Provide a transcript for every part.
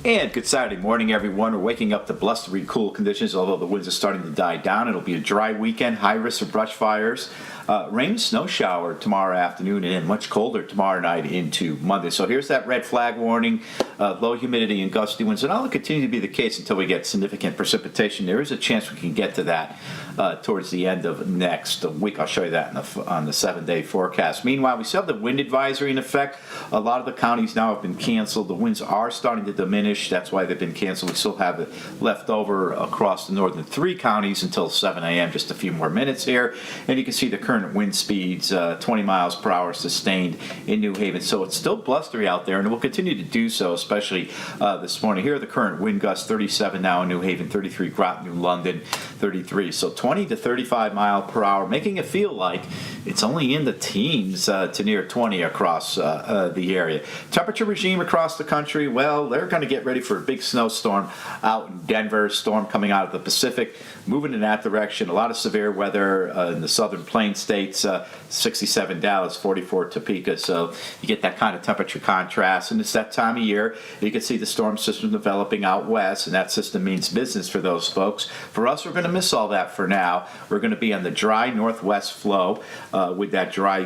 And good Saturday morning, everyone. We're waking up to blustery, cool conditions, although the winds are starting to die down. It'll be a dry weekend, high risk of brush fires. Rain, snow shower tomorrow afternoon, and then much colder tomorrow night into Monday. So here's that red flag warning, low humidity and gusty winds. And that'll continue to be the case until we get significant precipitation. There is a chance we can get to that towards the end of next week. I'll show you that on the 7-day forecast. Meanwhile, we still have the wind advisory in effect. A lot of the counties now have been canceled. The winds are starting to diminish. That's why they've been canceled. We still have it left over across the northern 3 counties until 7 a.m., just a few more minutes here. And you can see the current wind speeds, 20 miles per hour sustained in New Haven. So it's still blustery out there, and it will continue to do so, especially this morning. Here are the current wind gusts: 37 now in New Haven, 33 Groton, New London, 33. So 20 to 35 mile per hour, making it feel like it's only in the teens to near 20 across the area. Temperature regime across the country, well, they're going to get ready for a big snowstorm out in Denver. Storm coming out of the Pacific, moving in that direction. A lot of severe weather in the southern plains states, 67 Dallas, 44 Topeka. So you get that kind of temperature contrast. And it's that time of year. You can see the storm system developing out west, and that system means business for those folks. For us, we're going to miss all that for now. We're going to be on the dry northwest flow. With that dry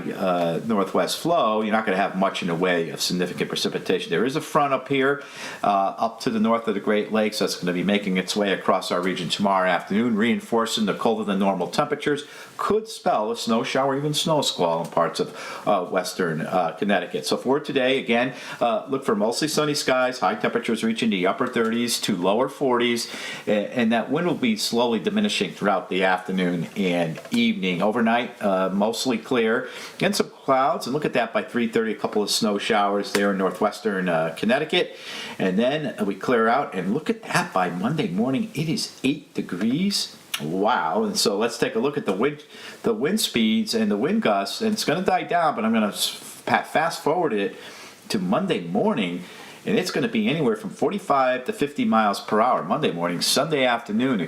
northwest flow, you're not going to have much in the way of significant precipitation. There is a front up here, up to the north of the Great Lakes, that's going to be making its way across our region tomorrow afternoon, reinforcing the colder than normal temperatures. Could spell a snow shower, even snow squall in parts of western Connecticut. So for today, again, look for mostly sunny skies, high temperatures reaching the upper 30s to lower 40s, and that wind will be slowly diminishing throughout the afternoon and evening. Overnight, mostly clear, and some clouds, and look at that by 3:30, a couple of snow showers there in northwestern Connecticut, and then we clear out, and look at that by Monday morning, it is 8 degrees. Wow. And so let's take a look at the wind speeds and the wind gusts, and it's going to die down, but I'm going to fast forward it to Monday morning, and it's going to be anywhere from 45 to 50 miles per hour Monday morning. Sunday afternoon,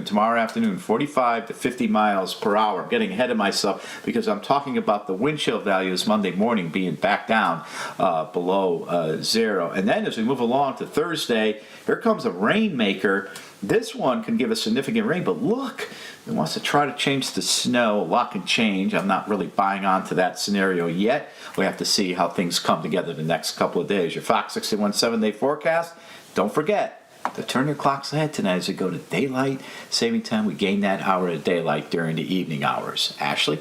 tomorrow afternoon, 45 to 50 miles per hour. I'm getting ahead of myself because I'm talking about the wind chill values Monday morning being back down below 0. And then as we move along to Thursday, here comes a rainmaker. This one can give us significant rain, but look, it wants to try to change the snow. A lot can change. I'm not really buying on to that scenario yet. We have to see how things come together the next couple of days. Your Fox 61 7-day forecast. Don't forget to turn your clocks ahead tonight as we go to daylight saving time. We gain that hour of daylight during the evening hours. Ashley?